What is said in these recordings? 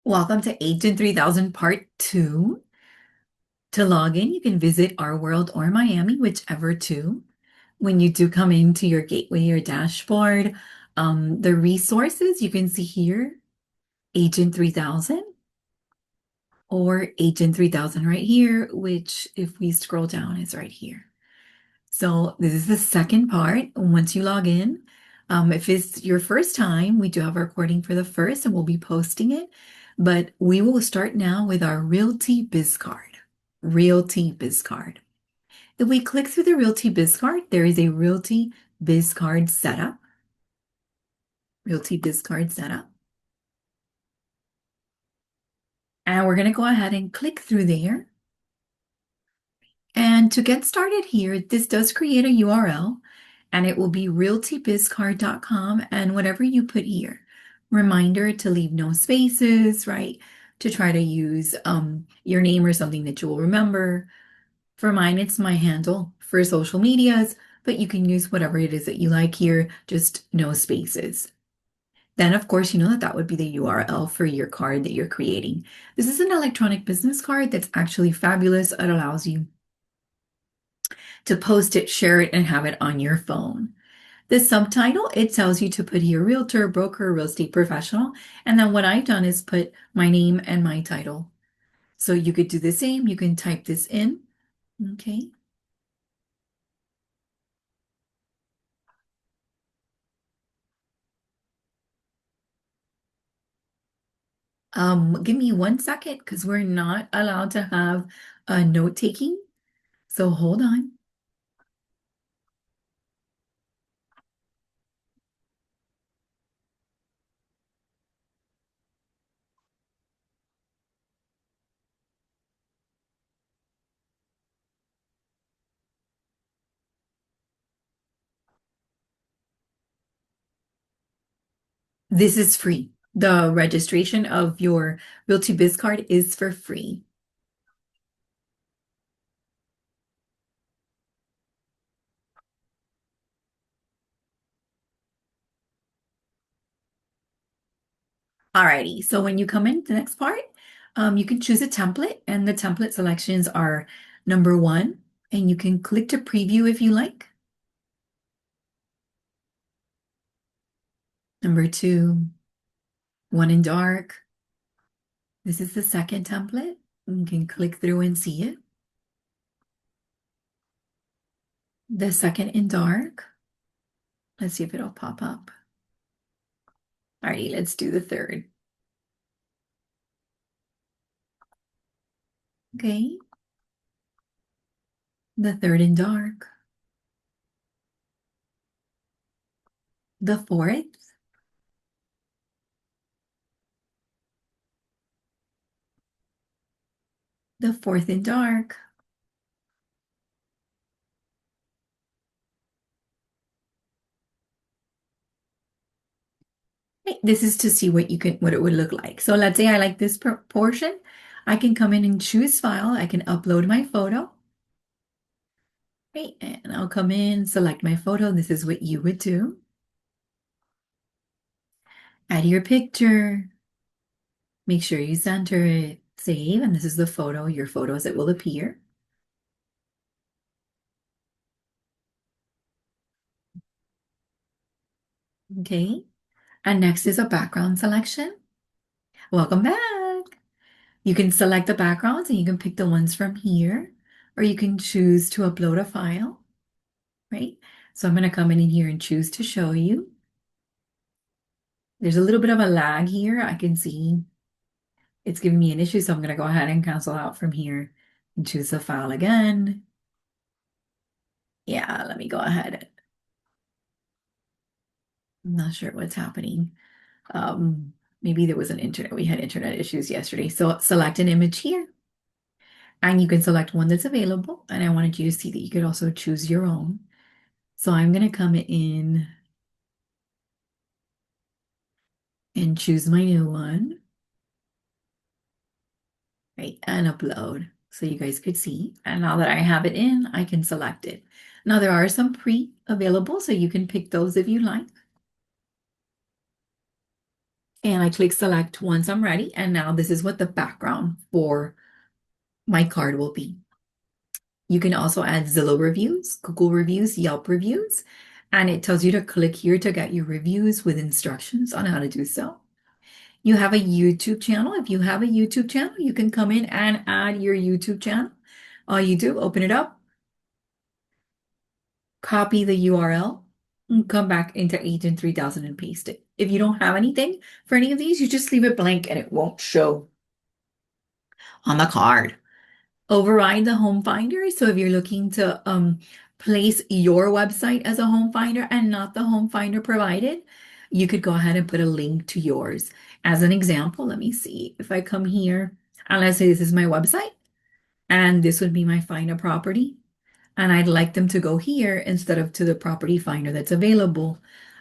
Welcome to Agent 3000 Part 2. To log in, you can visit Our World or Miami, whichever two. When you do come into your gateway or dashboard, the resources you can see here, Agent 3000 or Agent 3000 right here, which if we scroll down is right here. So this is the second part. Once you log in, if it's your first time, we do have a recording for the first and we'll be posting it. But we will start now with our Realty Biz Card. Realty Biz Card. If we click through the Realty Biz Card, there is a Realty Biz Card setup. Realty Biz Card setup. And we're going to go ahead and click through there. And to get started here, this does create a URL and it will be realtybizcard.com and whatever you put here. Reminder to leave no spaces, right? To try to use your name or something that you will remember. For mine, it's my handle for social medias, but you can use whatever it is that you like here, just no spaces. Then, of course, you know that would be the URL for your card that you're creating. This is an electronic business card that's actually fabulous. It allows you to post it, share it, and have it on your phone. The subtitle, it tells you to put here realtor, broker, real estate professional. And then what I've done is put my name and my title. So you could do the same. You can type this in. Okay. Give me 1 second because we're not allowed to have a note taking. So hold on. This is free. The registration of your Realty Biz card is for free. Alrighty, so when you come in the next part, you can choose a template, and the template selections are number 1, and you can click to preview if you like. Number 2, one in dark. This is the second template. You can click through and see it. The second in dark. Let's see if it'll pop up. Alrighty, let's do the third. Okay. The third in dark. The fourth. The fourth in dark. Okay, this is to see what it would look like. So let's say I like this portion. I can come in and choose file. I can upload my photo. Right, and I'll come in, select my photo. This is what you would do. Add your picture. Make sure you center it, save, and this is the photo, your photo as it will appear. Okay, and next is a background selection. Welcome back. You can select the backgrounds and you can pick the ones from here, or you can choose to upload a file, right? So I'm going to come in here and choose to show you. There's a little bit of a lag here. I can see it's giving me an issue, so I'm going to go ahead and cancel out from here and choose the file again. Yeah, let me go ahead. I'm not sure what's happening. Maybe there was we had internet issues yesterday. So select an image here. And you can select one that's available. And I wanted you to see that you could also choose your own. So I'm going to come in and choose my new one. Right, and upload. So you guys could see. And now that I have it in, I can select it. Now there are some pre-available, so you can pick those if you like. And I click select once I'm ready. And now this is what the background for my card will be. You can also add Zillow reviews, Google reviews, Yelp reviews, and it tells you to click here to get your reviews with instructions on how to do so. You have a YouTube channel. If you have a YouTube channel, you can come in and add your YouTube channel. All you do, open it up, copy the URL, and come back into Agent 3000 and paste it. If you don't have anything for any of these, you just leave it blank and it won't show on the card. Override the home finder. So if you're looking to place your website as a home finder and not the home finder provided, you could go ahead and put a link to yours. As an example, let me see if I come here and let's say this is my website and this would be my finder property. And I'd like them to go here instead of to the property finder that's available.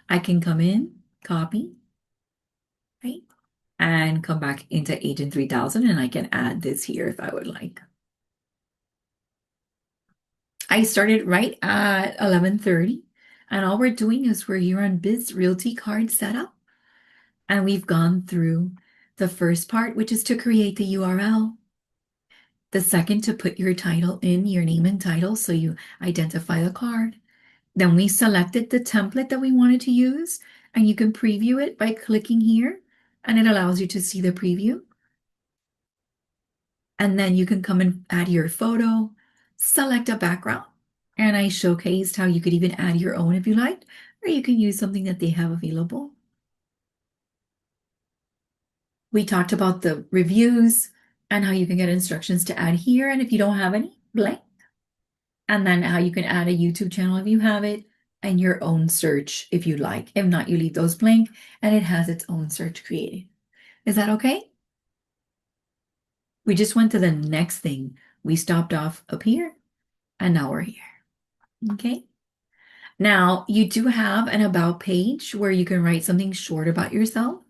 I can come in, copy, right? And come back into Agent 3000 and I can add this here if I would like. I started right at 11:30 and all we're doing is we're here on Biz Realty Card Setup and we've gone through the first part, which is to create the URL. The second, to put your title in, your name and title, so you identify the card. Then we selected the template that we wanted to use and you can preview it by clicking here and it allows you to see the preview. And then you can come and add your photo, select a background. And I showcased how you could even add your own if you liked, or you can use something that they have available. We talked about the reviews and how you can get instructions to add here. And if you don't have any, blank. And then how you can add a YouTube channel if you have it, and your own search if you like. If not, you leave those blank and it has its own search created. Is that okay? We just went to the next thing. We stopped off up here and now we're here. Okay. Now you do have an about page where you can write something short about yourself.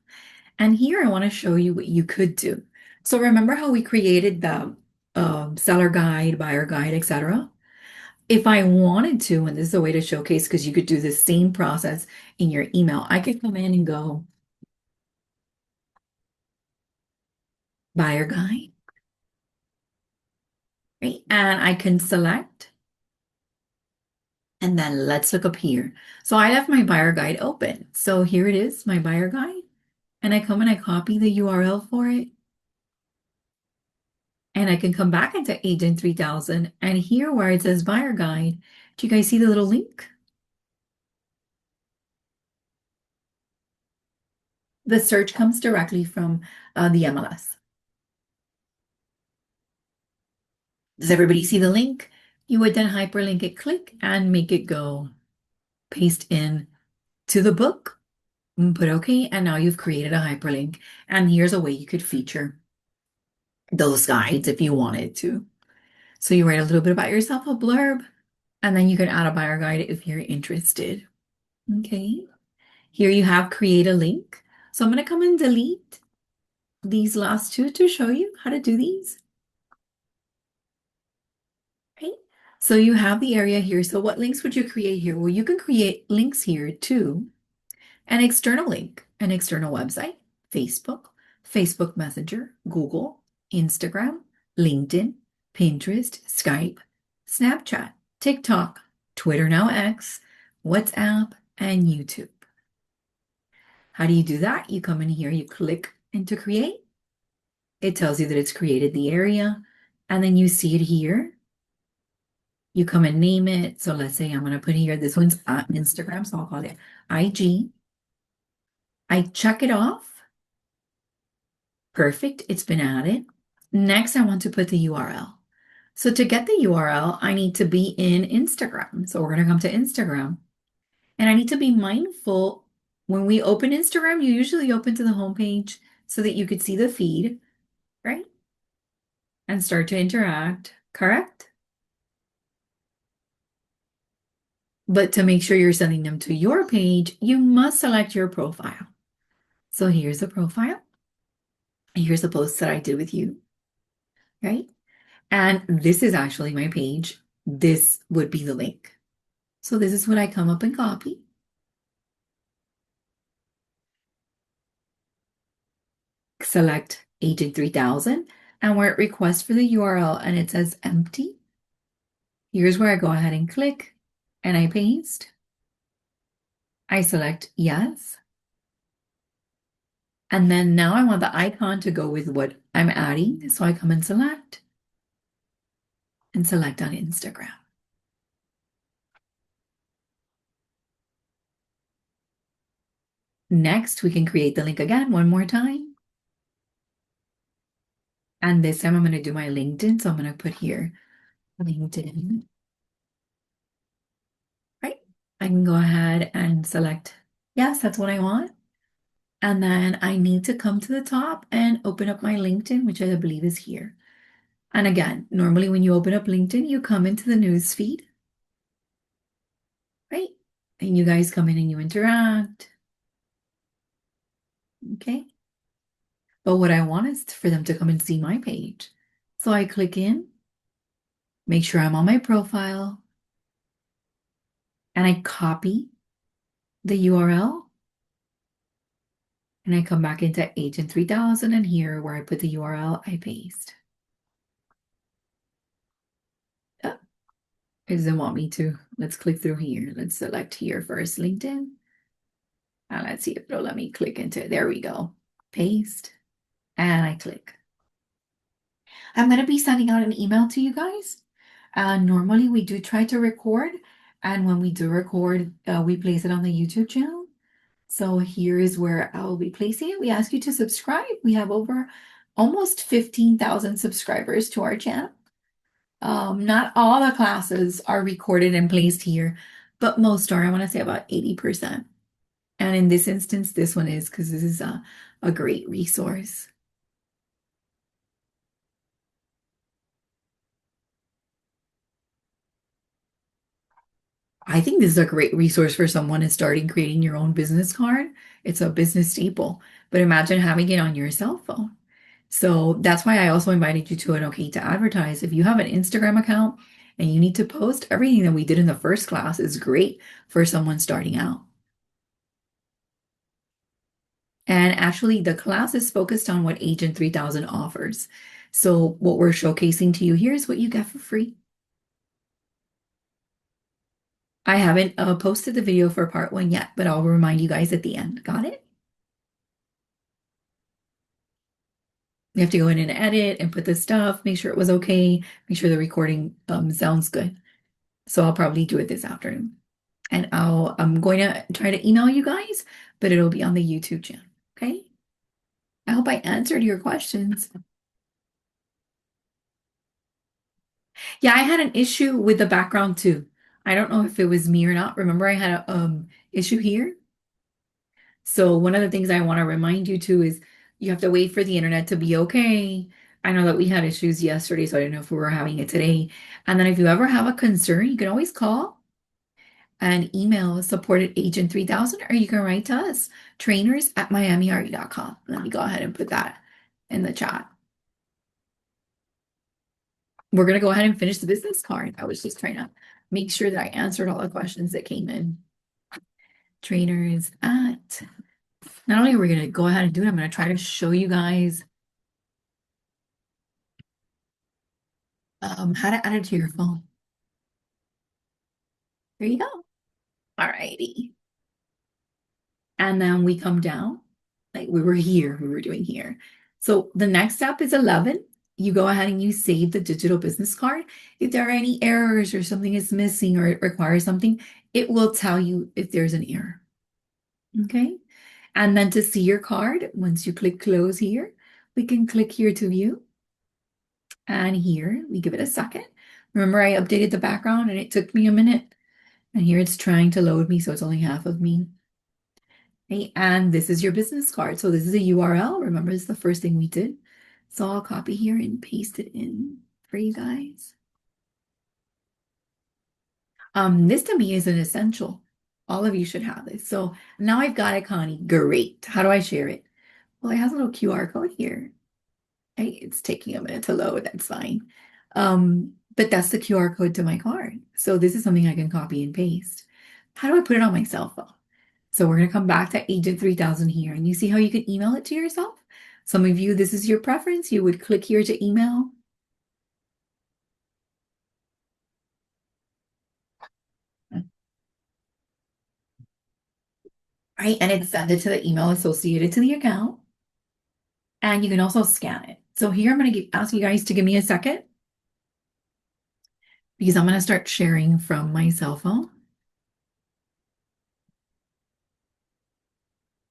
And here I want to show you what you could do. So remember how we created the seller guide, buyer guide, etc. If I wanted to, and this is a way to showcase because you could do the same process in your email, I could come in and go buyer guide, right? And I can select, and then let's look up here. So I left my buyer guide open. So here it is, my buyer guide. And I come and I copy the URL for it. And I can come back into Agent 3000 and here where it says buyer guide, do you guys see the little link? The search comes directly from the MLS. Does everybody see the link? You would then hyperlink it, click, and make it go. Paste in to the book, and put OK, and now you've created a hyperlink. And here's a way you could feature those guides if you wanted to. So you write a little bit about yourself, a blurb, and then you can add a buyer guide if you're interested. Okay. Here you have create a link. So I'm going to come and delete these last two to show you how to do these. Right? So you have the area here. So what links would you create here? Well, you can create links here to an external link, an external website, Facebook, Facebook Messenger, Google, Instagram, LinkedIn, Pinterest, Skype, Snapchat, TikTok, Twitter now X, WhatsApp, and YouTube. How do you do that? You come in here, you click into create. It tells you that it's created the area, and then you see it here. You come and name it. So let's say I'm going to put here, this one's on Instagram, so I'll call it IG. I check it off. Perfect, it's been added. Next, I want to put the URL. So to get the URL, I need to be in Instagram. So we're going to come to Instagram. And I need to be mindful when we open Instagram, you usually open to the homepage so that you could see the feed, right? And start to interact, correct? But to make sure you're sending them to your page, you must select your profile. So here's the profile. Here's the post that I did with you, right? And this is actually my page. This would be the link. So this is what I come up and copy. select Agent 3000, and where it requests for the URL and it says empty, here's where I go ahead and click and I paste. I select yes. And then now I want the icon to go with what I'm adding. So I come and select on Instagram. Next, we can create the link again one more time. And this time I'm going to do my LinkedIn. So I'm going to put here LinkedIn. Right. I can go ahead and select yes, that's what I want. And then I need to come to the top and open up my LinkedIn, which I believe is here. And again, normally when you open up LinkedIn, you come into the news feed, right? And you guys come in and you interact. Okay. But what I want is for them to come and see my page. So I click in, make sure I'm on my profile, and I copy the URL. And I come back into Agent 3000, and here where I put the URL, I paste. Oh, it doesn't want me to. Let's click through here. Let's select here first, LinkedIn. And let's see if it'll let me click into it. There we go. Paste. And I click. I'm going to be sending out an email to you guys. Normally we do try to record. And when we do record, we place it on the YouTube channel. So here is where I will be placing it. We ask you to subscribe. We have over almost 15,000 subscribers to our channel. Not all the classes are recorded and placed here, but most are. I want to say about 80%. And in this instance, this one is because this is a great resource. I think this is a great resource for someone who's starting creating your own business card. It's a business staple, but imagine having it on your cell phone. So that's why I also invited you to an Okay to Advertise. If you have an Instagram account and you need to post, everything that we did in the first class is great for someone starting out. And actually, the class is focused on what Agent 3000 offers. So what we're showcasing to you here is what you get for free. I haven't posted the video for part 1 yet, but I'll remind you guys at the end. Got it? You have to go in and edit and put the stuff, make sure it was okay, make sure the recording sounds good. So I'll probably do it this afternoon. And I'm going to try to email you guys, but it'll be on the YouTube channel. Okay? I hope I answered your questions. Yeah, I had an issue with the background too. I don't know if it was me or not. Remember, I had a issue here. So one of the things I want to remind you too is you have to wait for the internet to be okay. I know that we had issues yesterday, so I didn't know if we were having it today. And then if you ever have a concern, you can always call and email support at Agent 3000, or you can write to us, trainers@miamirealtors.com. Let me go ahead and put that in the chat. We're going to go ahead and finish the business card. I was just trying to make sure that I answered all the questions that came in. Trainers at, not only are we going to go ahead and do it, I'm going to try to show you guys how to add it to your phone. There you go. All righty. And then we come down, like we were here, we were doing here. So the next step is 11. You go ahead and you save the digital business card. If there are any errors or something is missing or it requires something, it will tell you if there's an error. Okay. And then to see your card, once you click close here, we can click here to view. And here we give it a second. Remember, I updated the background and it took me a minute. And here it's trying to load me, so it's only half of me. Okay, and this is your business card. So this is a URL. Remember, this is the first thing we did. So I'll copy here and paste it in for you guys. This to me is an essential. All of you should have this. So now I've got it, Connie. Great. How do I share it? Well, it has a little QR code here. Hey, it's taking a minute to load. That's fine. But that's the QR code to my card. So this is something I can copy and paste. How do I put it on my cell phone? So we're going to come back to Agent 3000 here, and you see how you can email it to yourself? Some of you, this is your preference. You would click here to email. Right, and it's send it to the email associated to the account. And you can also scan it. So here I'm going to ask you guys to give me a second because I'm going to start sharing from my cell phone.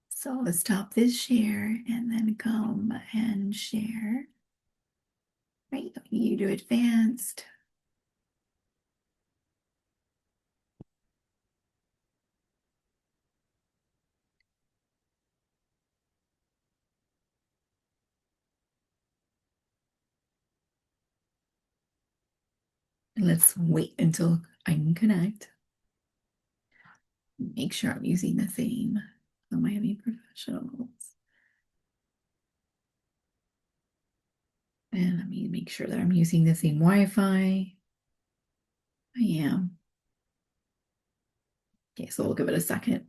So let's stop this share and then come and share. Right, you do advanced. And let's wait until I can connect. Make sure I'm using the same Miami professionals. And let me make sure that I'm using the same Wi-Fi. I am. Okay, so we'll give it a second.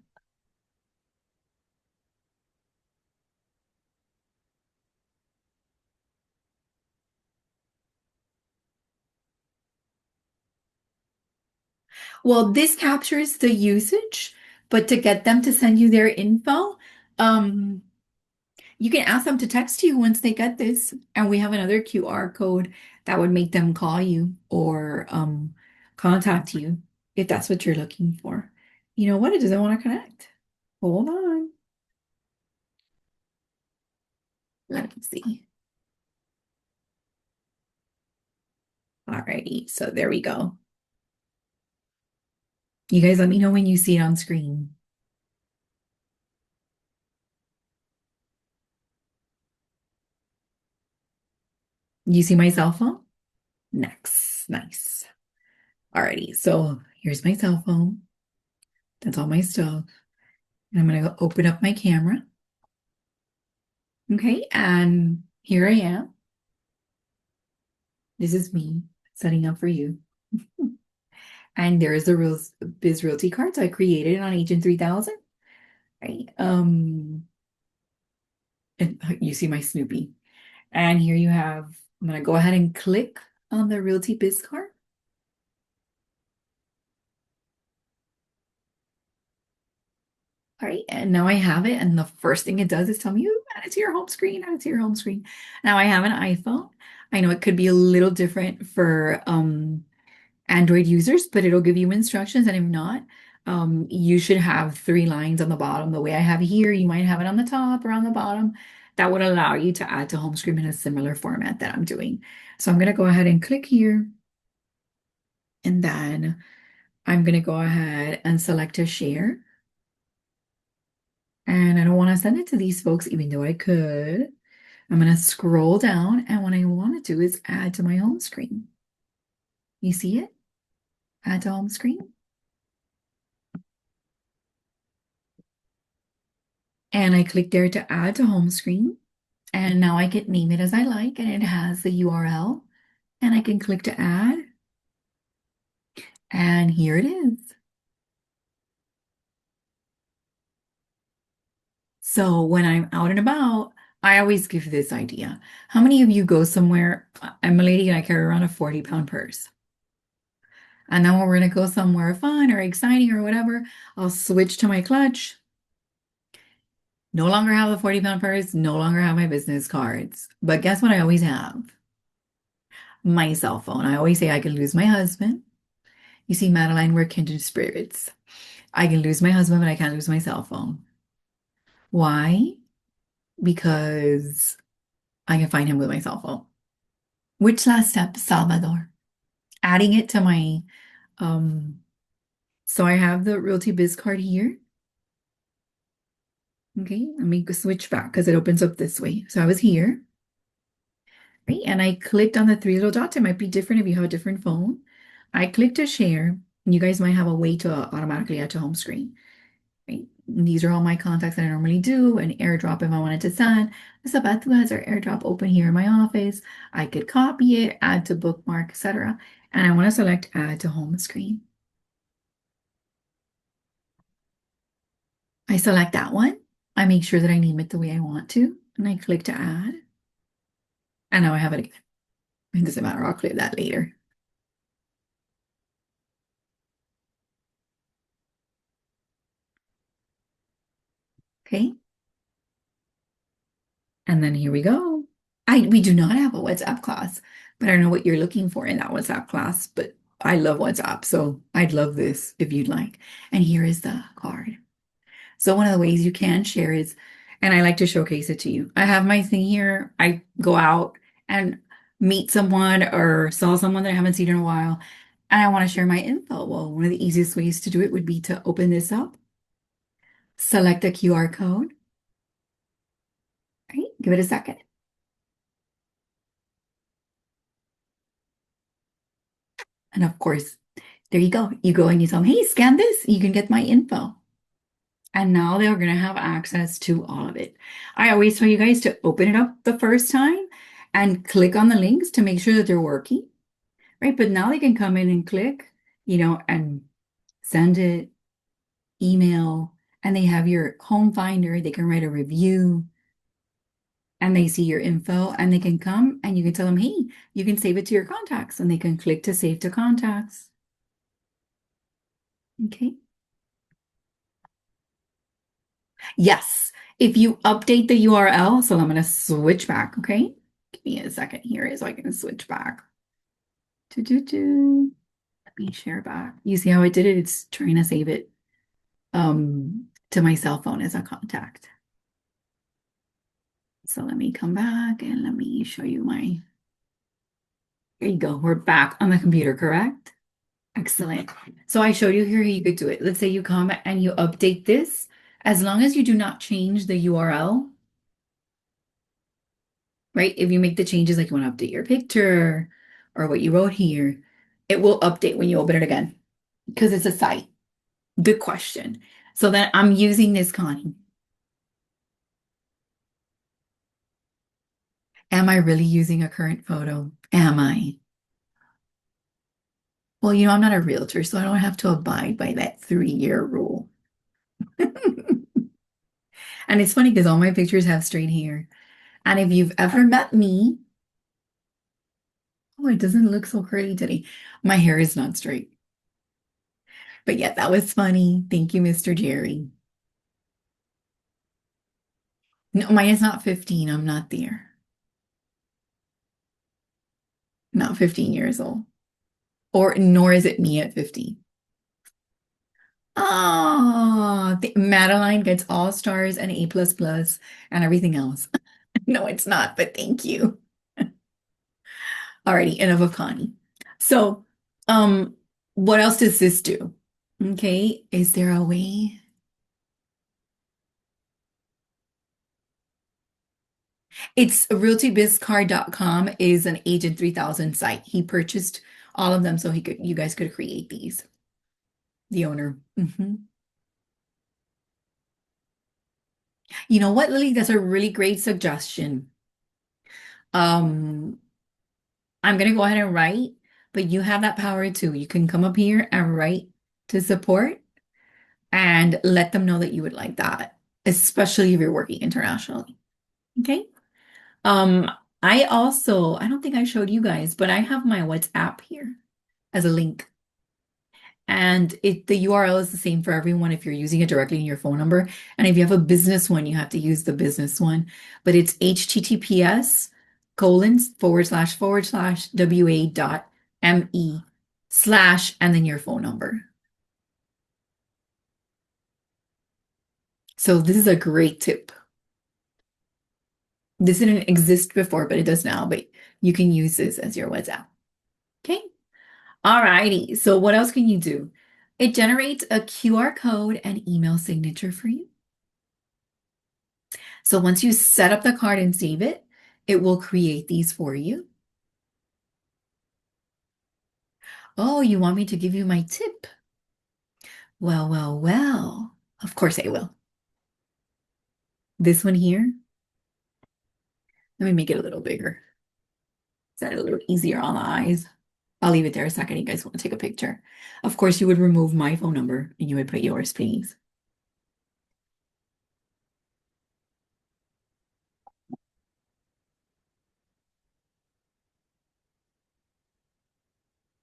Well, this captures the usage, but to get them to send you their info, you can ask them to text you once they get this. And we have another QR code that would make them call you or contact you if that's what you're looking for. You know what? It doesn't want to connect. Hold on. Let me see. Alrighty, so there we go. You guys let me know when you see it on screen. You see my cell phone? Next. Nice. Alrighty, so here's my cell phone. That's all my stuff. And I'm going to open up my camera. Okay, and here I am. This is me setting up for you. And there's the Biz Realty cards I created on Agent 3000. Right? And you see my Snoopy. And here you have, I'm going to go ahead and click on the Realty Biz card. All right, and now I have it, and the first thing it does is tell me, add it to your home screen, add it to your home screen. Now I have an iPhone. I know it could be a little different for Android users, but it'll give you instructions, and if not, you should have 3 lines on the bottom. The way I have it here, you might have it on the top or on the bottom. That would allow you to add to home screen in a similar format that I'm doing. So I'm going to go ahead and click here, and then I'm going to go ahead and select a share. And I don't want to send it to these folks, even though I could. I'm going to scroll down, and what I want to do is add to my home screen. You see it? Add to home screen. And I click there to add to home screen. And now I can name it as I like, and it has the URL. And I can click to add. And here it is. So when I'm out and about, I always give this idea. How many of you go somewhere? I'm a lady and I carry around a 40-pound purse. And then when we're going to go somewhere fun or exciting or whatever, I'll switch to my clutch. No longer have a 40-pound purse, no longer have my business cards. But guess what I always have? My cell phone. I always say I can lose my husband. You see, Madeline, we're kindred spirits. I can lose my husband, but I can't lose my cell phone. Why? Because I can find him with my cell phone. Which last step? Salvador. Adding it to my, so I have the Realty Biz card here. Okay, let me switch back because it opens up this way. So I was here, right? And I clicked on the 3 little dots. It might be different if you have a different phone. I clicked to share. And you guys might have a way to automatically add to home screen, right? And these are all my contacts that I normally do. An airdrop if I wanted to send. Sabatu has our airdrop open here in my office. I could copy it, add to bookmark, etc. And I want to select add to home screen. I select that one. I make sure that I name it the way I want to. And I click to add. And now I have it again. It doesn't matter. I'll clear that later. Okay. And then here we go. We do not have a WhatsApp class, but I don't know what you're looking for in that WhatsApp class, but I love WhatsApp, so I'd love this if you'd like. And here is the card. So one of the ways you can share is, and I like to showcase it to you. I have my thing here. I go out and meet someone or saw someone that I haven't seen in a while, and I want to share my info. Well, one of the easiest ways to do it would be to open this up, select a QR code, right? Give it a second. And of course, there you go. You go and you tell them, hey, scan this. You can get my info. And now they're going to have access to all of it. I always tell you guys to open it up the first time and click on the links to make sure that they're working, right? But now they can come in and click, and send it, email, and they have your home finder. They can write a review and they see your info and they can come and you can tell them, hey, you can save it to your contacts and they can click to save to contacts. Okay. Yes. If you update the URL, so I'm going to switch back, okay? Give me a second here so I can switch back. Let me share back. You see how I did it? It's trying to save it to my cell phone as a contact. So let me come back and let me show you my, here you go. We're back on the computer, correct? Excellent. So I showed you here how you could do it. Let's say you come and you update this. As long as you do not change the URL, right? If you make the changes, like you want to update your picture or what you wrote here, it will update when you open it again because it's a site. Good question. So then I'm using this, Connie. Am I really using a current photo? Am I? Well, I'm not a realtor, so I don't have to abide by that 3-year rule. And it's funny because all my pictures have straight hair. And if you've ever met me, oh, it doesn't look so curly today. My hair is not straight. But yeah, that was funny. Thank you, Mr. Jerry. No, mine is not 15. I'm not there. Not 15 years old. Or nor is it me at 15. Oh, Madeline gets all stars and A++ and everything else. No, it's not, but thank you. Alrighty, enough of Connie. So, what else does this do? Okay, is there a way? It's realtybizcard.com is an Agent 3000 site. He purchased all of them so you guys could create these. The owner. You know what, Lily? That's a really great suggestion. Um, I'm gonna go ahead and write, but you have that power too. You can come up here and write to support and let them know that you would like that, especially if you're working internationally. Okay. Um, I don't think I showed you guys, but I have my WhatsApp here as a link. And the URL is the same for everyone if you're using it directly in your phone number. And if you have a business one, you have to use the business one. But it's https://wa.me/ and then your phone number. So this is a great tip. This didn't exist before, but it does now. But you can use this as your WhatsApp. Okay. All righty. So what else can you do? It generates a QR code and email signature for you. So once you set up the card and save it, it will create these for you. Oh, you want me to give you my tip? Well, well, well. Of course I will. This one here, let me make it a little bigger. Is that a little easier on the eyes? I'll leave it there a second. You guys want to take a picture. Of course, you would remove my phone number and you would put yours, please.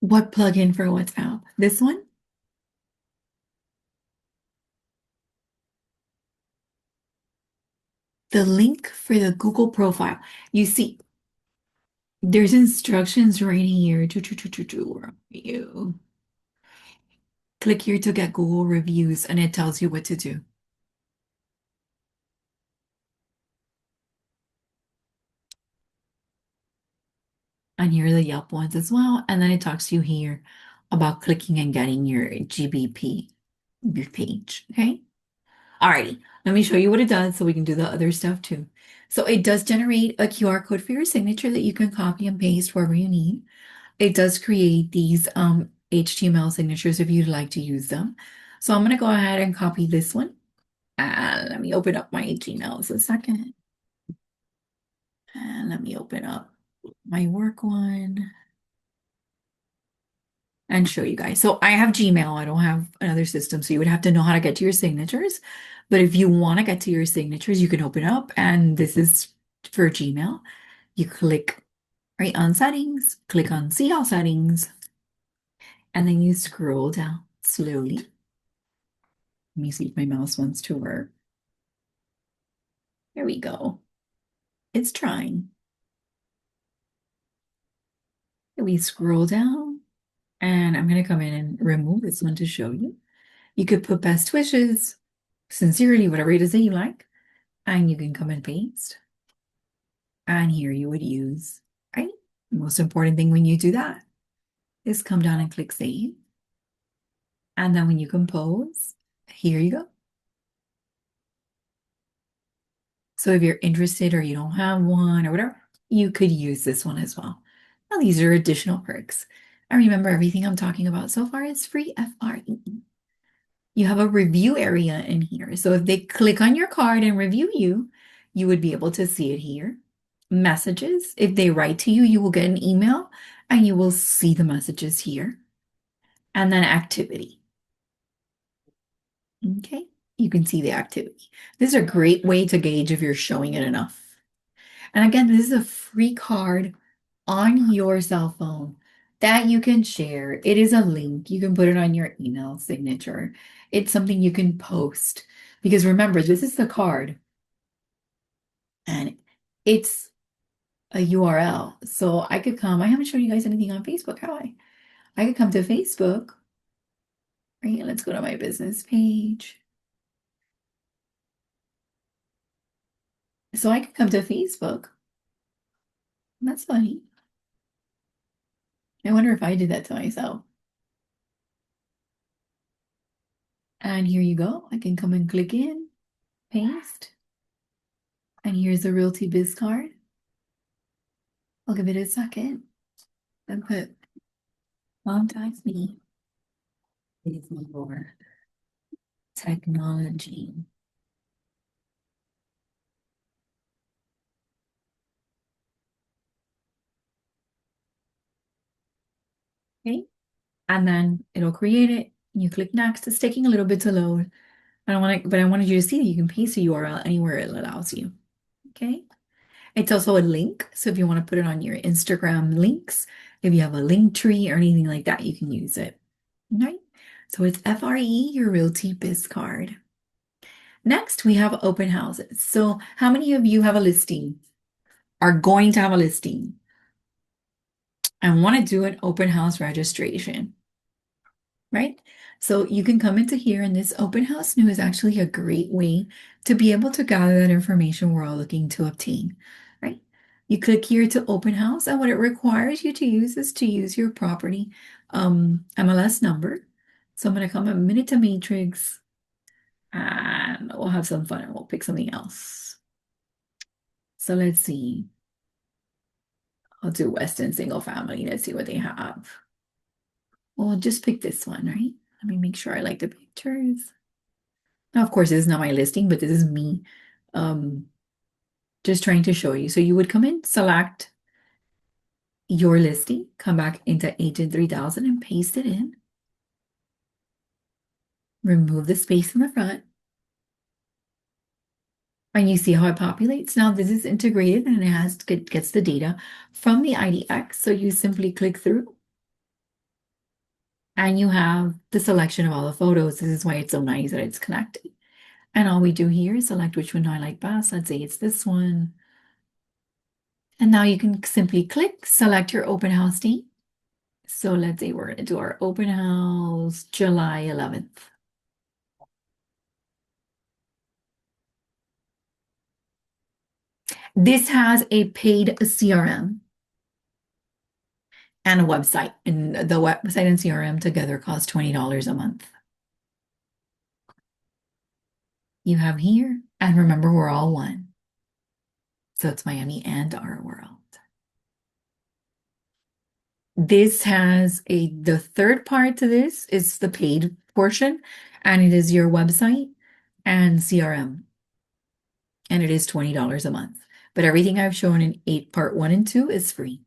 What plugin for WhatsApp? This one? The link for the Google profile. You see, there's instructions right here. Where are you? Click here to get Google reviews, and it tells you what to do. And here are the Yelp ones as well. And then it talks to you here about clicking and getting your GBP page. Okay. Alrighty. Let me show you what it does so we can do the other stuff too. So it does generate a QR code for your signature that you can copy and paste wherever you need. It does create these HTML signatures if you'd like to use them. So I'm going to go ahead and copy this one. Let me open up my Gmails a second. And let me open up my work one and show you guys. So I have Gmail. I don't have another system. So you would have to know how to get to your signatures. But if you want to get to your signatures, you can open up. And this is for Gmail. You click right on settings, click on see all settings, and then you scroll down slowly. Let me see if my mouse wants to work. There we go. It's trying. We scroll down, and I'm going to come in and remove this one to show you. You could put best wishes, sincerely, whatever it is that you like, and you can come and paste. And here you would use, right? The most important thing when you do that is come down and click save. And then when you compose, here you go. So if you're interested or you don't have one or whatever, you could use this one as well. Now, these are additional perks. And remember, everything I'm talking about so far is free, FRE. You have a review area in here. So if they click on your card and review you, you would be able to see it here. Messages, if they write to you, you will get an email and you will see the messages here. And then activity. Okay, you can see the activity. This is a great way to gauge if you're showing it enough. And again, this is a free card on your cell phone that you can share. It is a link. You can put it on your email signature. It's something you can post. Because remember, this is the card and it's a URL. So I could come, I haven't shown you guys anything on Facebook, have I? I could come to Facebook. Right, let's go to my business page. So I could come to Facebook. That's funny. I wonder if I did that to myself. And here you go. I can come and click in, paste. And here's the Realty Biz card. I'll give it a second and put contact me. Please move over. Technology. Okay. And then it'll create it. You click next. It's taking a little bit to load. But I wanted you to see that you can paste a URL anywhere it allows you. Okay. It's also a link. So if you want to put it on your Instagram links, if you have a link tree or anything like that, you can use it. Right? So it's FRE, your Realty Biz card. Next, we have open houses. So how many of you have a listing, are going to have a listing, and want to do an open house registration, right? So you can come into here, and this open house new is actually a great way to be able to gather that information we're all looking to obtain, right? You click here to open house, and what it requires you to use is to use your property MLS number. So I'm going to come a minute to matrix, and we'll have some fun, and we'll pick something else. So let's see. I'll do Weston single family. Let's see what they have. Well, just pick this one, right? Let me make sure I like the pictures. Now, of course, this is not my listing, but this is me just trying to show you. So you would come in, select your listing, come back into Agent 3000 and paste it in. Remove the space in the front. And you see how it populates. Now this is integrated and it gets the data from the IDX. So you simply click through And you have the selection of all the photos. This is why it's so nice that it's connected. And all we do here is select which one I like best. Let's say it's this one. And now you can simply click, select your open house date. So let's say we're going to do our open house July 11th. This has a paid CRM and a website. And the website and CRM together cost $20 a month. You have here, and remember, we're all one. So it's Miami and our world. This has the third part to this is the paid portion, and it is your website and CRM, and it is $20 a month. But everything I've shown in part 1 and 2 is free.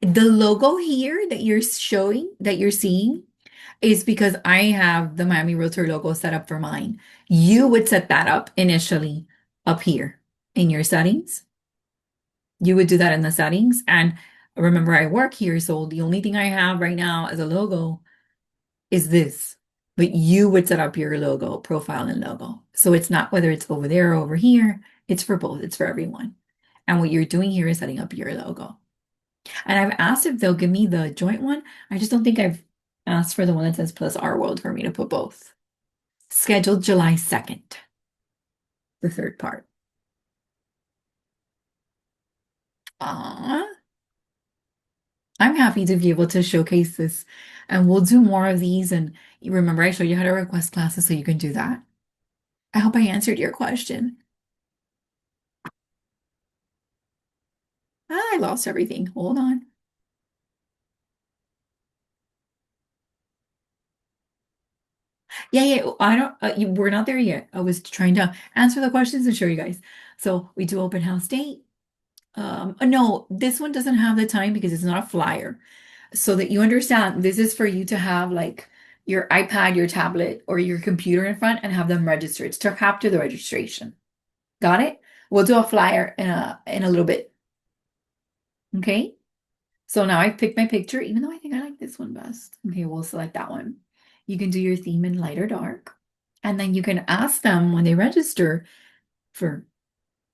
The logo here that you're showing, that you're seeing, is because I have the Miami Realtor logo set up for mine. You would set that up initially up here in your settings. You would do that in the settings. And remember, I work here, so the only thing I have right now as a logo is this. But you would set up your logo, profile and logo. So it's not whether it's over there or over here, it's for both, it's for everyone. And what you're doing here is setting up your logo. And I've asked if they'll give me the joint one. I just don't think I've asked for the one that says plus our world for me to put both. Scheduled July 2nd, the third part. I'm happy to be able to showcase this. And we'll do more of these. And you remember, I showed you how to request classes so you can do that. I hope I answered your question. I lost everything. Hold on. Yeah. I don't, we're not there yet. I was trying to answer the questions and show you guys. So we do open house date. No, this one doesn't have the time because it's not a flyer. So that you understand, this is for you to have like your iPad, your tablet, or your computer in front and have them registered. It's to capture the registration. Got it? We'll do a flyer in a little bit. Okay? So now I've picked my picture, even though I think I like this one best. Okay, we'll select that one. You can do your theme in light or dark. And then you can ask them when they register for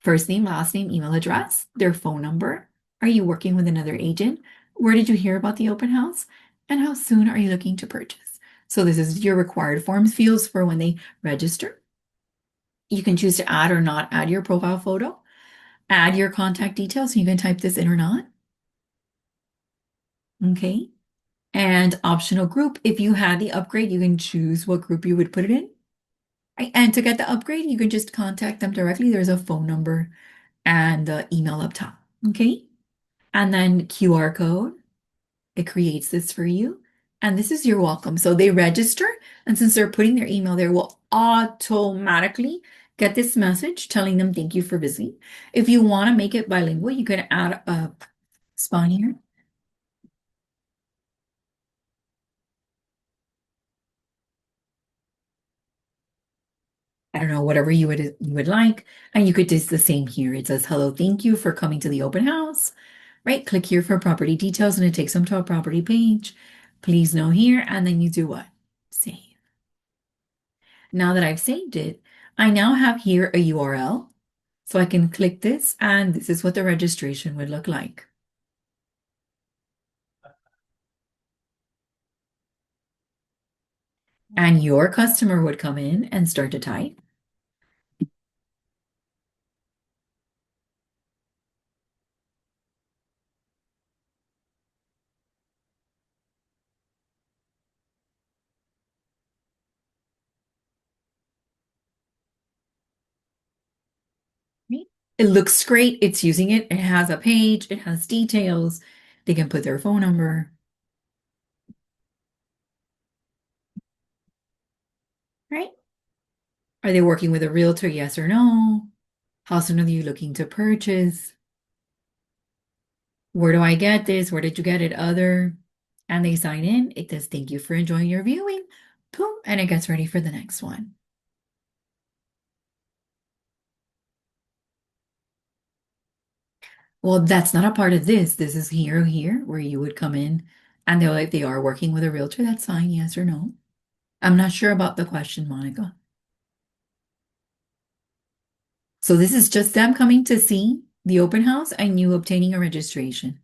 first name, last name, email address, their phone number. Are you working with another agent? Where did you hear about the open house? And how soon are you looking to purchase? So this is your required forms fields for when they register. You can choose to add or not add your profile photo, add your contact details. So you can type this in or not. Okay. And optional group. If you had the upgrade, you can choose what group you would put it in. Right? And to get the upgrade, you can just contact them directly. There's a phone number and the email up top. Okay. And then QR code. It creates this for you. And this is your welcome. So they register. And since they're putting their email there, will automatically get this message telling them thank you for visiting. If you want to make it bilingual, you can add a spot here. I don't know, whatever you would like. And you could do the same here. It says, hello, thank you for coming to the open house. Right? Click here for property details and it takes them to a property page. Please know here. And then you do what? Save. Now that I've saved it, I now have here a URL. So I can click this and this is what the registration would look like. And your customer would come in and start to type. Right? It looks great. It's using it. It has a page. It has details. They can put their phone number. Right? Are they working with a realtor? Yes or no? How soon are you looking to purchase? Where do I get this? Where did you get it? Other. And they sign in. It says, thank you for enjoying your viewing. Boom. And it gets ready for the next one. Well, that's not a part of this. This is here, where you would come in and they're like, they are working with a realtor. That's fine, yes or no. I'm not sure about the question, Monica. So this is just them coming to see the open house and you obtaining a registration.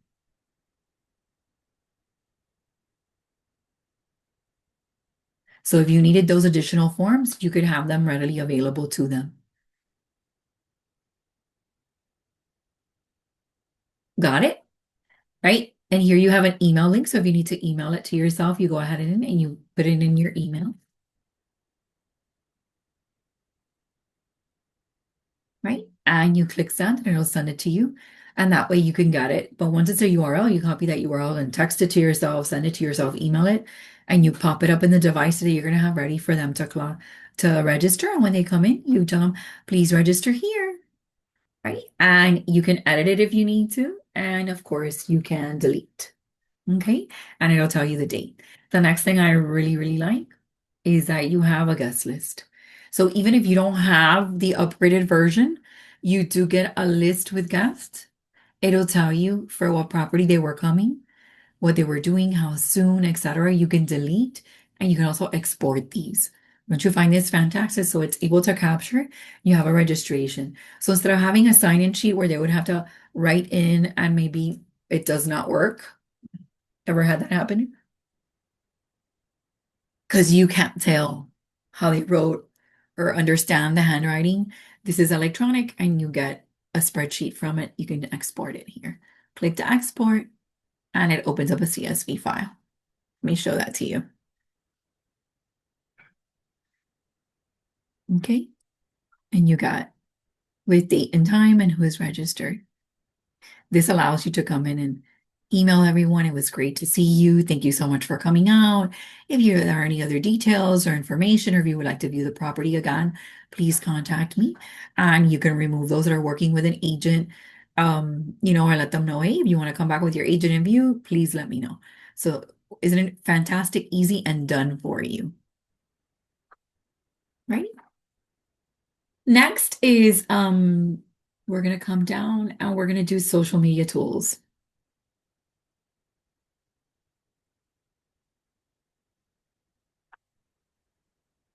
So if you needed those additional forms, you could have them readily available to them. Got it? Right? And here you have an email link. So if you need to email it to yourself, you go ahead and you put it in your email, right? And you click send and it'll send it to you. And that way you can get it. But once it's a URL, you copy that URL and text it to yourself, send it to yourself, email it, and you pop it up in the device that you're going to have ready for them to register. And when they come in, you tell them, please register here, right? And you can edit it if you need to. And of course, you can delete. Okay. And it'll tell you the date. The next thing I really, really like is that you have a guest list. So even if you don't have the upgraded version, you do get a list with guests. It'll tell you for what property they were coming, what they were doing, how soon, etc. You can delete and you can also export these. Don't you find this fantastic? So it's able to capture, you have a registration. So instead of having a sign-in sheet where they would have to write in and maybe it does not work. Ever had that happen? Because you can't tell how they wrote or understand the handwriting. This is electronic and you get a spreadsheet from it. You can export it here. Click to export and it opens up a CSV file. Let me show that to you. Okay. And you got with date and time and who is registered. This allows you to come in and email everyone. It was great to see you. Thank you so much for coming out. If there are any other details or information, or if you would like to view the property again, please contact me. And you can remove those that are working with an agent, or let them know, hey, if you want to come back with your agent and view, please let me know. So isn't it fantastic, easy, and done for you? Right? Next is we're gonna come down and we're gonna do social media tools.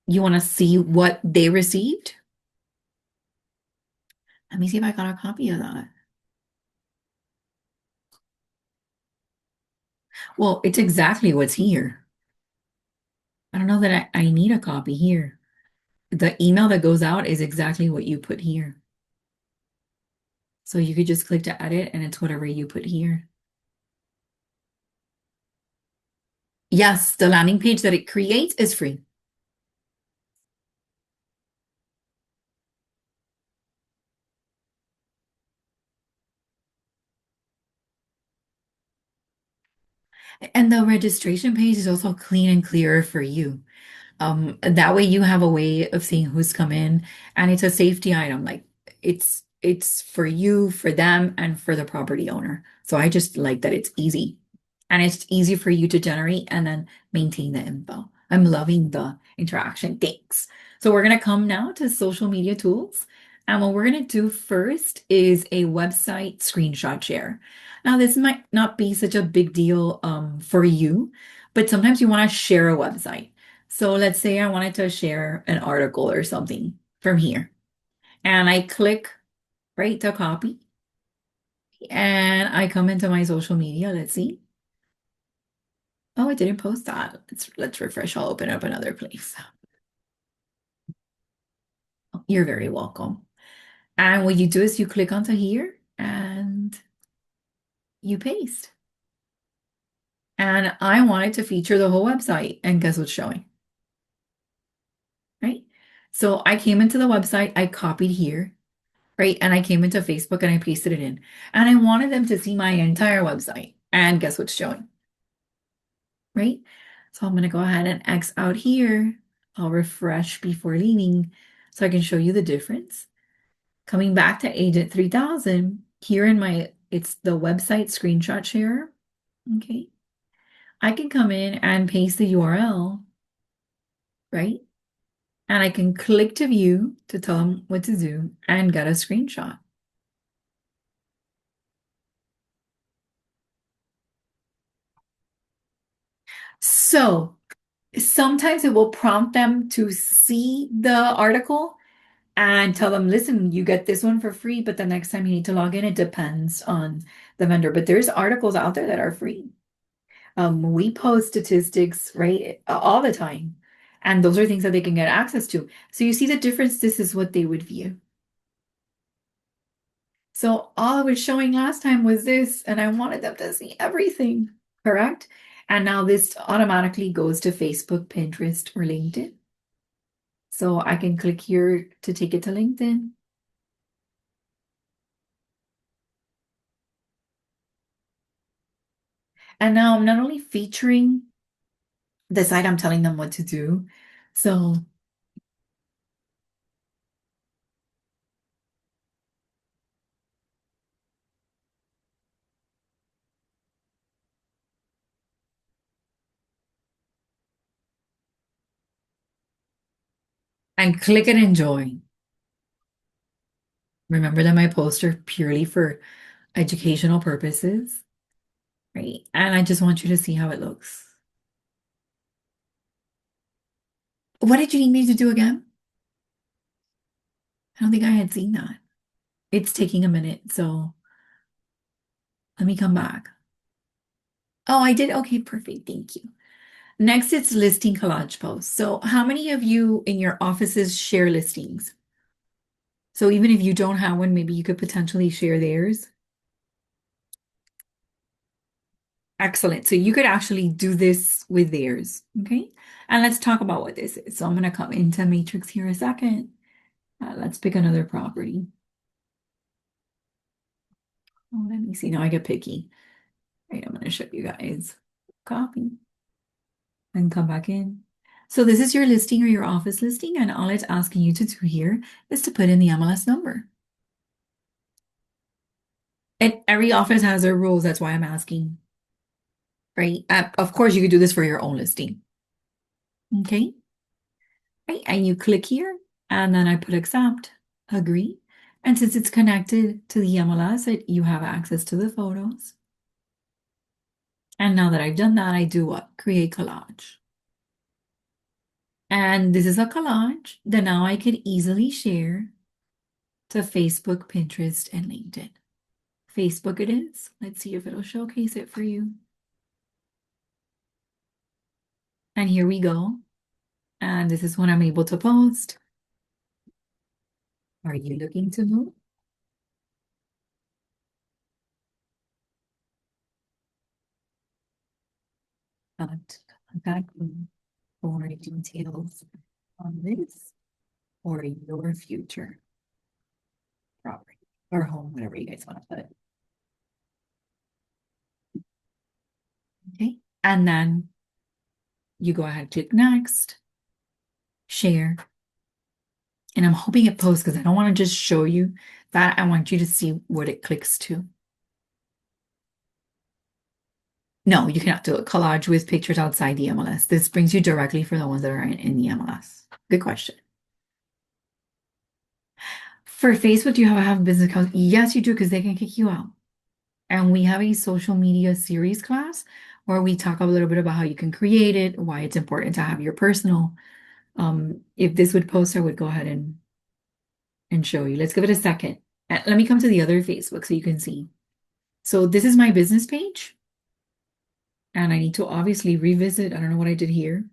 You want to see what they received? Let me see if I got a copy of that. Well, it's exactly what's here. I don't know that I need a copy here. The email that goes out is exactly what you put here. So you could just click to edit and it's whatever you put here. Yes, the landing page that it creates is free. And the registration page is also clean and clear for you. That way you have a way of seeing who's come in and it's a safety item. Like it's for you, for them, and for the property owner. So I just like that it's easy. And it's easy for you to generate and then maintain the info. I'm loving the interaction. Thanks. So we're gonna come now to social media tools. And what we're gonna do first is a website screenshot share. Now, this might not be such a big deal for you, but sometimes you want to share a website. So let's say I wanted to share an article or something from here. And I click right to copy. And I come into my social media. Let's see. Oh, I didn't post that. Let's refresh. I'll open up another place. You're very welcome. And what you do is you click onto here and you paste. And I wanted to feature the whole website. And guess what's showing? Right? So I came into the website, I copied here, right? And I came into Facebook and I pasted it in. And I wanted them to see my entire website. And guess what's showing? Right? So I'm going to go ahead and X out here. I'll refresh before leaving so I can show you the difference. Coming back to Agent 3000, here in it's the website screenshot share. Okay. I can come in and paste the URL, right? And I can click to view to tell them what to do and get a screenshot. So sometimes it will prompt them to see the article and tell them, listen, you get this one for free, but the next time you need to log in, it depends on the vendor. But there's articles out there that are free. We post statistics, right, all the time. And those are things that they can get access to. So you see the difference, this is what they would view. So all I was showing last time was this, and I wanted them to see everything, correct? And now this automatically goes to Facebook, Pinterest, or LinkedIn. So I can click here to take it to LinkedIn. And now I'm not only featuring the site, I'm telling them what to do. So and click and enjoy. Remember that my posts are purely for educational purposes, right? And I just want you to see how it looks. What did you need me to do again? I don't think I had seen that. It's taking a minute, so let me come back. Oh, I did. Okay, perfect. Thank you. Next, it's listing collage posts. So how many of you in your offices share listings? So even if you don't have one, maybe you could potentially share theirs. Excellent. So you could actually do this with theirs. Okay. And let's talk about what this is. So I'm going to come into Matrix here a second. Let's pick another property. Oh, let me see. Now I get picky. Right. I'm going to show you guys. Copy and come back in. So this is your listing or your office listing. And all it's asking you to do here is to put in the MLS number. And every office has their rules. That's why I'm asking. Right. Of course, you could do this for your own listing. Okay. Right. And you click here and then I put accept, agree. And since it's connected to the MLS, you have access to the photos. And now that I've done that, I do what? Create collage. And this is a collage that now I could easily share to Facebook, Pinterest, and LinkedIn. Facebook it is. Let's see if it'll showcase it for you. And here we go. And this is what I'm able to post. Are you looking to move? Contact me for details on this or your future property or home, whatever you guys want to put it. Okay. And then you go ahead, click next, share. And I'm hoping it posts because I don't want to just show you that. I want you to see what it clicks to. No, you cannot do a collage with pictures outside the MLS. This brings you directly for the ones that are in the MLS. Good question. For Facebook, do you have a business account? Yes, you do, because they can kick you out. And we have a social media series class where we talk a little bit about how you can create it, why it's important to have your personal. If this would post, I would go ahead and show you. Let's give it a second. Let me come to the other Facebook so you can see. So this is my business page. And I need to obviously revisit. I don't know what I did here.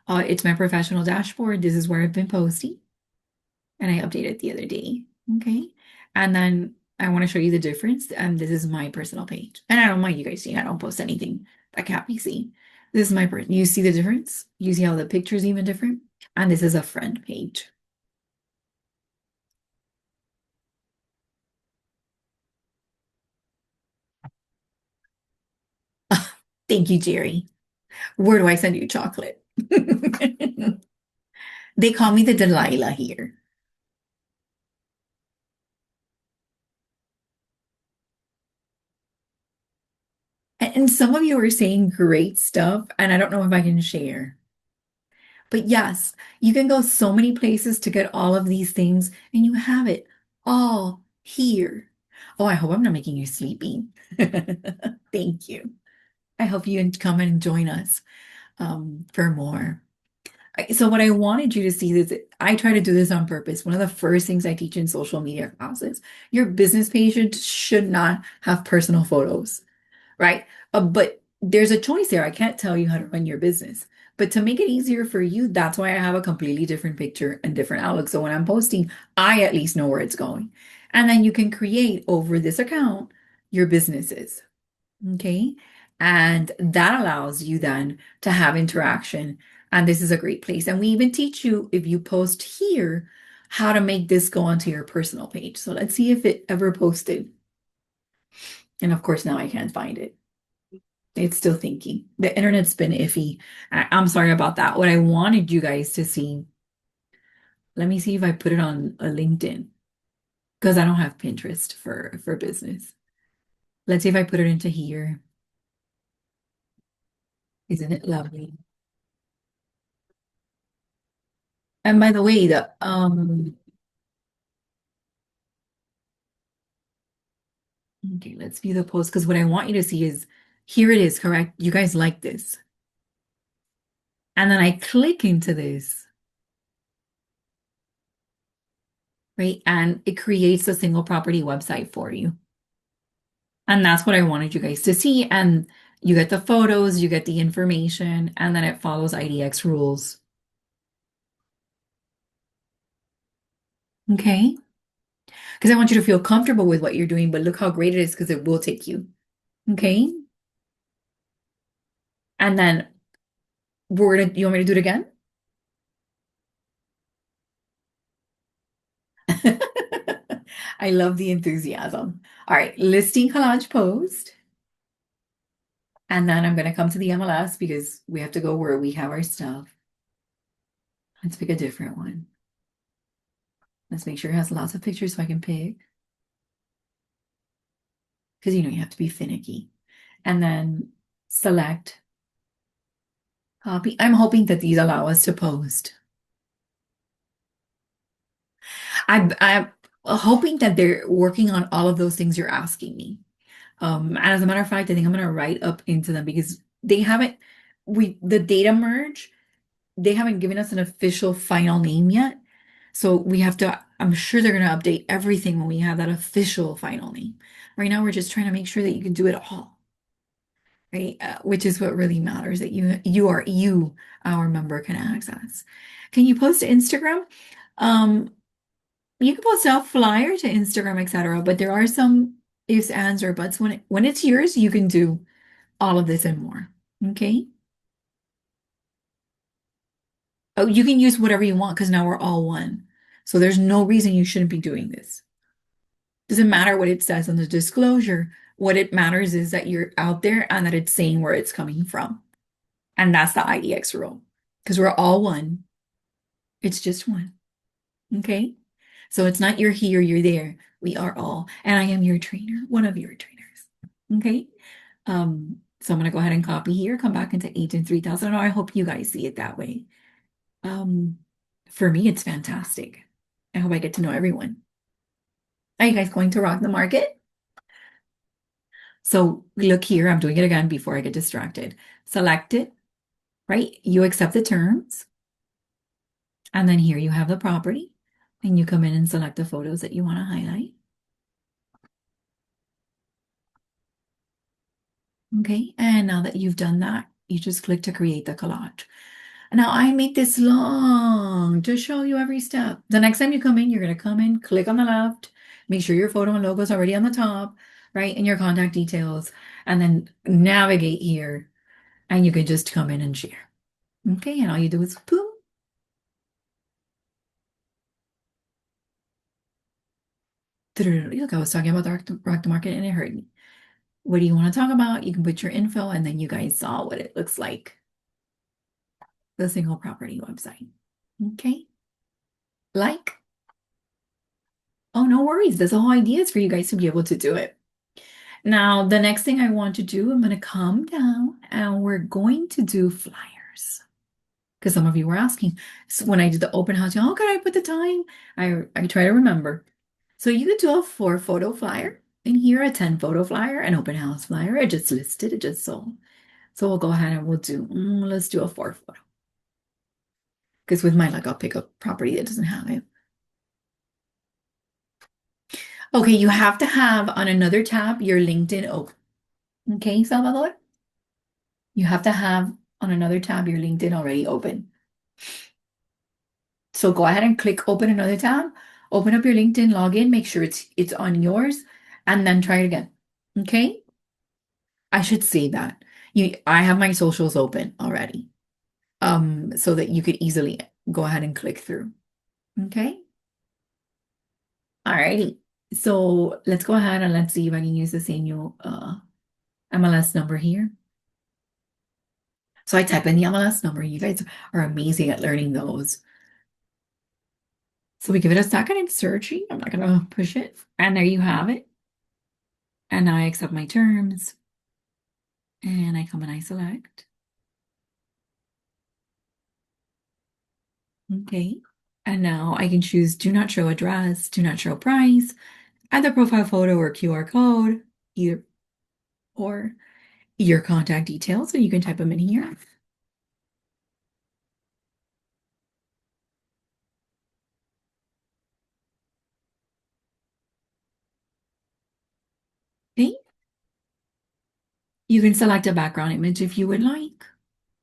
It's my professional dashboard. This is where I've been posting. And I updated the other day. Okay. And then I want to show you the difference. And this is my personal page. And I don't mind you guys seeing, I don't post anything that can't be seen. This is my person. You see the difference? You see how the picture is even different? And this is a friend page. Thank you, Jerry. Where do I send you chocolate? They call me the Delilah here. And some of you are saying great stuff, and I don't know if I can share. But yes, you can go so many places to get all of these things, and you have it all here. Oh, I hope I'm not making you sleepy. Thank you. I hope you come and join us. for more. So what I wanted you to see is I try to do this on purpose. One of the first things I teach in social media classes, your business page should not have personal photos, right? But there's a choice there. I can't tell you how to run your business. But to make it easier for you, that's why I have a completely different picture and different outlook. So when I'm posting, I at least know where it's going. And then you can create over this account your businesses. Okay. And that allows you then to have interaction. And this is a great place. And we even teach you, if you post here, how to make this go onto your personal page. So let's see if it ever posted. And of course, now I can't find it. It's still thinking. The internet's been iffy. I'm sorry about that. What I wanted you guys to see, let me see if I put it on a LinkedIn because I don't have Pinterest for business. Let's see if I put it into here. Isn't it lovely? And by the way, the okay, let's view the post because what I want you to see is here it is, correct? You guys like this. And then I click into this, right? And it creates a single property website for you. And that's what I wanted you guys to see. And you get the photos, you get the information, and then it follows IDX rules. Okay? Because I want you to feel comfortable with what you're doing, but look how great it is because it will take you. Okay? And then you want me to do it again? I love the enthusiasm. All right, listing collage post. And then I'm going to come to the MLS because we have to go where we have our stuff. Let's pick a different one. Let's make sure it has lots of pictures so I can pick. Because you have to be finicky. And then select copy. I'm hoping that these allow us to post. I'm hoping that they're working on all of those things you're asking me. And as a matter of fact, I think I'm gonna write up into them because they haven't the data merge, they haven't given us an official final name yet. So we have to, I'm sure they're gonna update everything when we have that official final name. Right now, we're just trying to make sure that you can do it all, right? Which is what really matters, that our member, can access. Can you post to Instagram? Um, you can post a flyer to Instagram, etc. But there are some ifs, ands, or buts. When it's yours, you can do all of this and more. Okay. Oh, you can use whatever you want because now we're all one. So there's no reason you shouldn't be doing this. Doesn't matter what it says on the disclosure. What it matters is that you're out there and that it's saying where it's coming from. And that's the IDX rule because we're all one. It's just one. Okay. So it's not you're here, you're there. We are all. And I am your trainer, one of your trainers. Okay. So I'm going to go ahead and copy here, come back into Agent 3000. I hope you guys see it that way. Um, for me, it's fantastic. I hope I get to know everyone. Are you guys going to rock the market? So look here, I'm doing it again before I get distracted. Select it, right? You accept the terms. And then here you have the property. And you come in and select the photos that you want to highlight. Okay, and now that you've done that, you just click to create the collage. Now I make this long to show you every step. The next time you come in, you're going to come in, click on the left, make sure your photo and logo is already on the top, right? And your contact details, and then navigate here, and you can just come in and share. Okay, and all you do is boom. Look, I was talking about the rock the market and it hurt me. What do you want to talk about? You can put your info, and then you guys saw what it looks like. The single property website. Okay. Like, oh, no worries. That's the whole idea is for you guys to be able to do it. Now, the next thing I want to do, I'm going to come down and we're going to do flyers. Because some of you were asking. So when I did the open house, how can I put the time? I try to remember. So you could do a 4-photo flyer, and here a 10-photo flyer, an open house flyer. I just listed it just so So we'll go ahead and let's do a 4 photo. Because with my luck, I'll pick a property that doesn't have it. Okay, you have to have on another tab your LinkedIn open. Okay, Salvador? You have to have on another tab your LinkedIn already open. So go ahead and click open another tab, open up your LinkedIn, log in, make sure it's on yours, and then try it again. Okay? I should say that. I have my socials open already. So that you could easily go ahead and click through. Okay? Alrighty. So let's go ahead and let's see if I can use the same MLS number here. So I type in the MLS number. You guys are amazing at learning those. So we give it a second. It's searching. I'm not gonna push it. And there you have it. And now I accept my terms. And I come and I select. Okay. And now I can choose do not show address, do not show price, add the profile photo or QR code, either or your contact details. So you can type them in here. Okay. You can select a background image if you would like,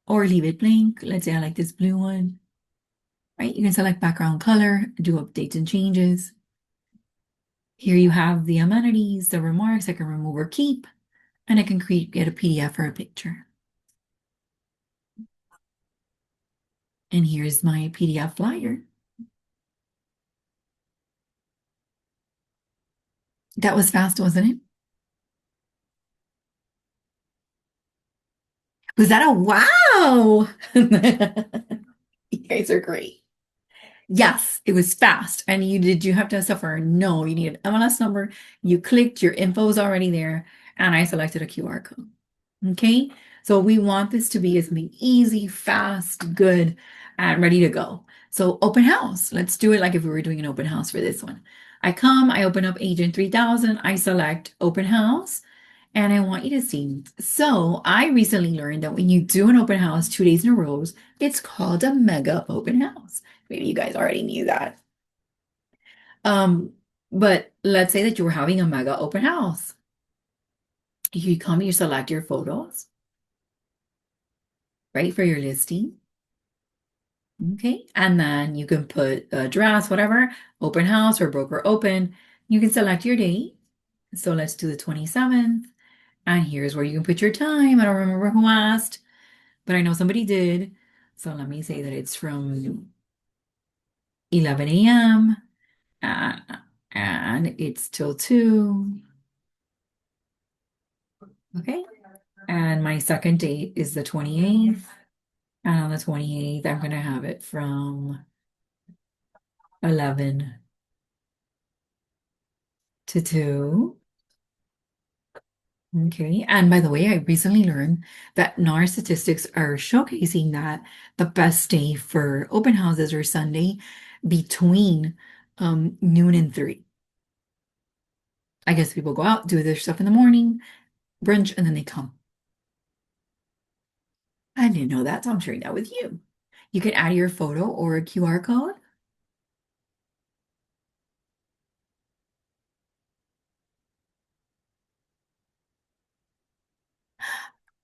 or leave it blank. Let's say I like this blue one, right? You can select background color, do updates and changes. Here you have the amenities, the remarks. I can remove or keep, and I can get a PDF or a picture. And here's my PDF flyer. That was fast, wasn't it? Was that a wow? You guys are great. Yes, it was fast. And did you have to suffer? No, you needed MLS number. You clicked, your info is already there, and I selected a QR code. Okay, so we want this to be as easy, fast, good, and ready to go. So open house. Let's do it like if we were doing an open house for this one. I open up Agent 3000, I select open house, and I want you to see. So I recently learned that when you do an open house 2 days in a row, it's called a mega open house. Maybe you guys already knew that. Um, but let's say that you were having a mega open house. You come, you select your photos, right, for your listing. Okay, and then you can put address, whatever, open house or broker open. You can select your date. So let's do the 27th. And here's where you can put your time. I don't remember who asked, but I know somebody did. So let me say that it's from 11 a.m. And it's till 2. Okay. And my second date is the 28th. And on the 28th, I'm going to have it from 11 to 2. Okay. And by the way, I recently learned that NAR statistics are showcasing that the best day for open houses are Sunday between noon and 3. I guess people go out, do their stuff in the morning, brunch, and then they come. I didn't know that, so I'm sharing that with you. You can add your photo or a QR code.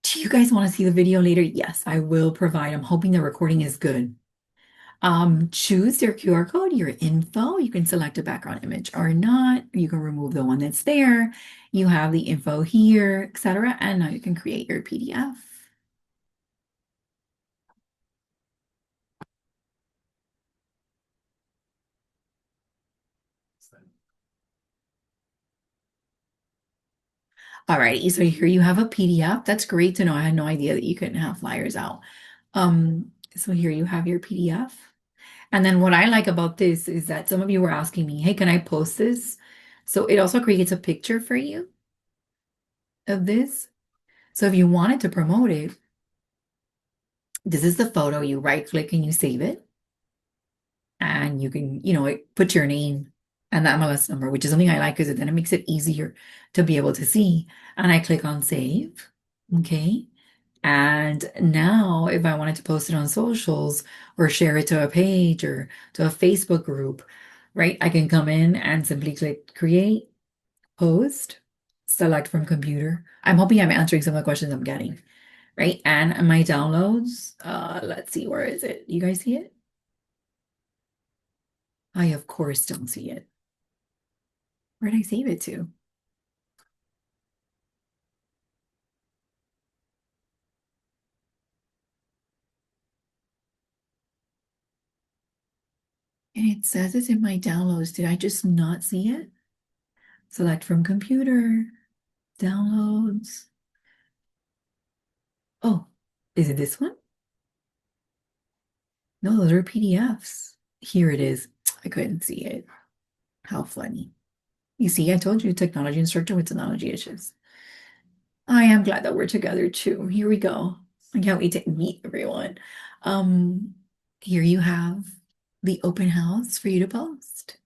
Do you guys want to see the video later? Yes, I will provide. I'm hoping the recording is good. Choose your QR code, your info. You can select a background image or not. You can remove the one that's there. You have the info here, etc. And now you can create your PDF. All righty, so here you have a PDF. That's great to know. I had no idea that you couldn't have flyers out. So here you have your PDF. And then what I like about this is that some of you were asking me, hey, can I post this? So it also creates a picture for you of this. So if you wanted to promote it, this is the photo. You right click and you save it. And you can, put your name and the MLS number, which is something I like because then it makes it easier to be able to see. And I click on save. Okay. And now, if I wanted to post it on socials or share it to a page or to a Facebook group, right, I can come in and simply click create, post, select from computer. I'm hoping I'm answering some of the questions I'm getting, right? And my downloads, let's see, where is it? You guys see it? I, of course, don't see it. Where did I save it to? And it says it's in my downloads. Did I just not see it? Select from computer, downloads. Oh, is it this one? No, those are PDFs. Here it is. I couldn't see it. How funny. You see, I told you, technology instructor with technology issues. I am glad that we're together too. Here we go. I can't wait to meet everyone. Um, Here you have the open house for you to post.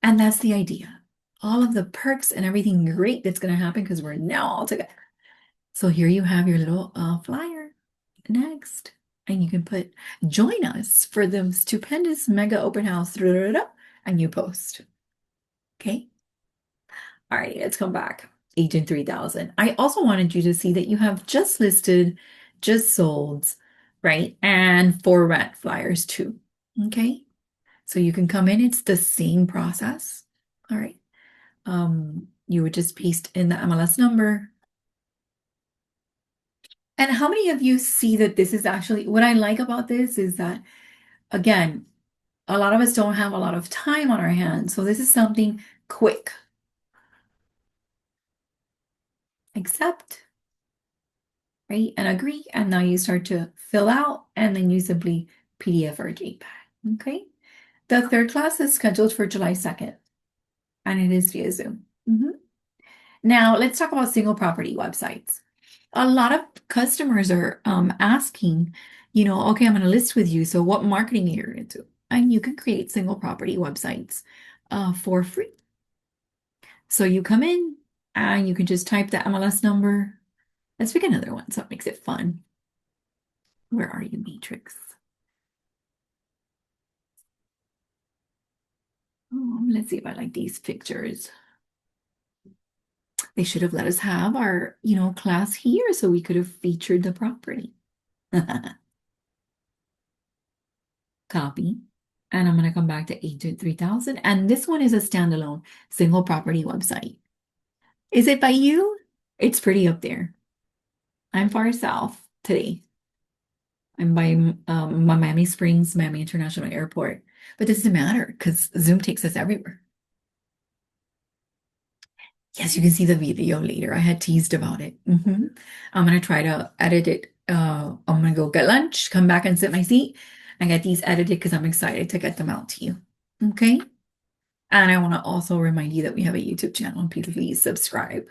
And that's the idea. All of the perks and everything great that's going to happen because we're now all together. So here you have your little flyer next. And you can put join us for the stupendous mega open house. And you post. Okay. All right, let's come back. Agent 3000. I also wanted you to see that you have just listed, just sold, right? And for rent flyers too. Okay. So you can come in, it's the same process. All right. You would just paste in the MLS number. And how many of you see that this is actually what I like about this is that, again, a lot of us don't have a lot of time on our hands. So this is something quick. Accept, right? And agree. And now you start to fill out and then you simply PDF or JPEG. Okay. The third class is scheduled for July 2nd and it is via Zoom. Now let's talk about single property websites. A lot of customers are asking, okay, I'm going to list with you. So what marketing are you into? And you can create single property websites for free. So you come in and you can just type the MLS number. Let's pick another one so it makes it fun. Where are you, Matrix? Oh, let's see if I like these pictures. They should have let us have our, class here so we could have featured the property. Copy. And I'm going to come back to Agent 3000. And this one is a standalone single property website. Is it by you? It's pretty up there. I'm far south today. I'm by Miami Springs, Miami International Airport. But this doesn't matter because Zoom takes us everywhere. Yes, you can see the video later. I had teased about it. I'm going to try to edit it. I'm going to go get lunch, come back and sit in my seat and get these edited because I'm excited to get them out to you. Okay. And I want to also remind you that we have a YouTube channel and please subscribe.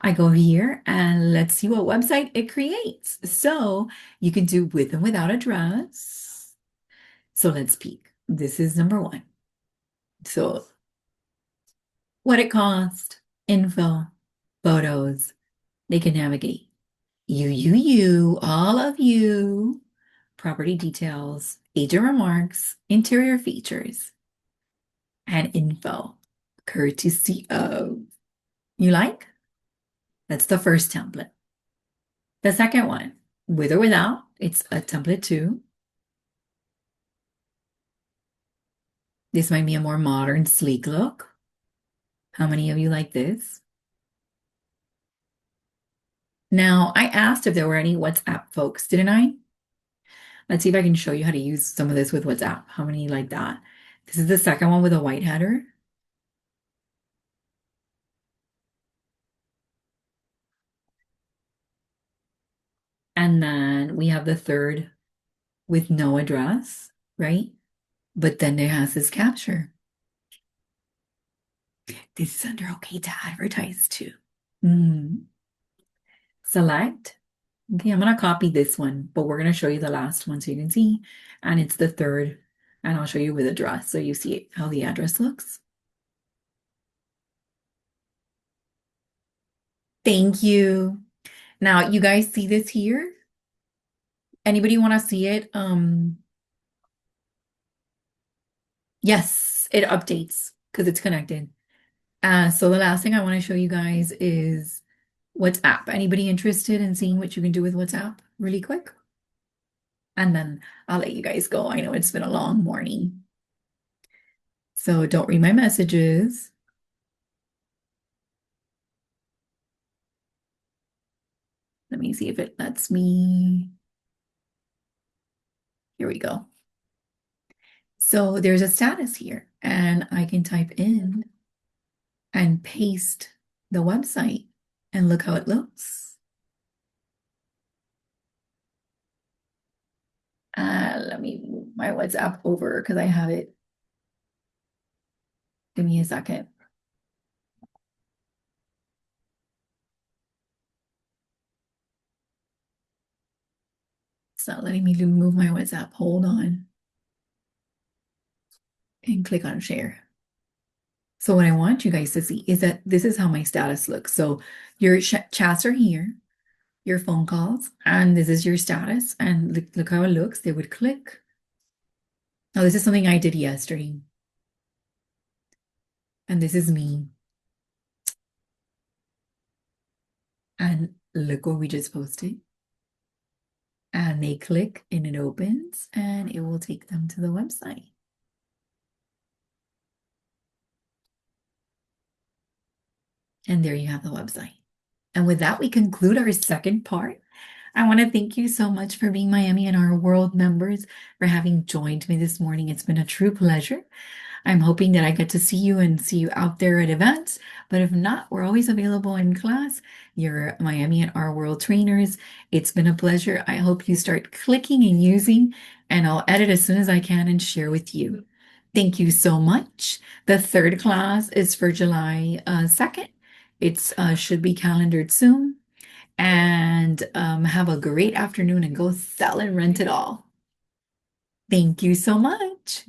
I go here and let's see what website it creates. So you can do with and without address. So let's peek. This is number one. So what it cost, info, photos, they can navigate. All of you, property details, agent remarks, interior features, and info, courtesy of. You like? That's the first template. The second one, with or without, it's a template too. This might be a more modern, sleek look. How many of you like this? Now, I asked if there were any WhatsApp folks, didn't I? Let's see if I can show you how to use some of this with WhatsApp. How many like that? This is the second one with a white header. And then we have the third with no address, right? But then it has this capture. This is under okay to advertise too. Select. Okay, I'm going to copy this one, but we're going to show you the last one so you can see. And it's the third. And I'll show you with address so you see how the address looks. Thank you. Now, you guys see this here? Anybody want to see it? Yes, it updates because it's connected. So the last thing I want to show you guys is WhatsApp. Anybody interested in seeing what you can do with WhatsApp really quick? And then I'll let you guys go. I know it's been a long morning. So don't read my messages. Let me see if it lets me. Here we go. So there's a status here, and I can type in and paste the website, and look how it looks. Let me move my WhatsApp over because I have it. Give me a second. It's not letting me move my WhatsApp. Hold on. And click on share. So what I want you guys to see is that this is how my status looks. So your chats are here, your phone calls, and this is your status. And look how it looks. They would click. Now, this is something I did yesterday. And this is me. And look what we just posted. And they click and it opens and it will take them to the website. And there you have the website. And with that, we conclude our second part. I want to thank you so much for being Miami and our world members, for having joined me this morning. It's been a true pleasure. I'm hoping that I get to see you and see you out there at events. But if not, we're always available in class. You're Miami and our world trainers. It's been a pleasure. I hope you start clicking and using, and I'll edit as soon as I can and share with you. Thank you so much. The third class is for July 2nd. It's should be calendared soon. And have a great afternoon and go sell and rent it all. Thank you so much.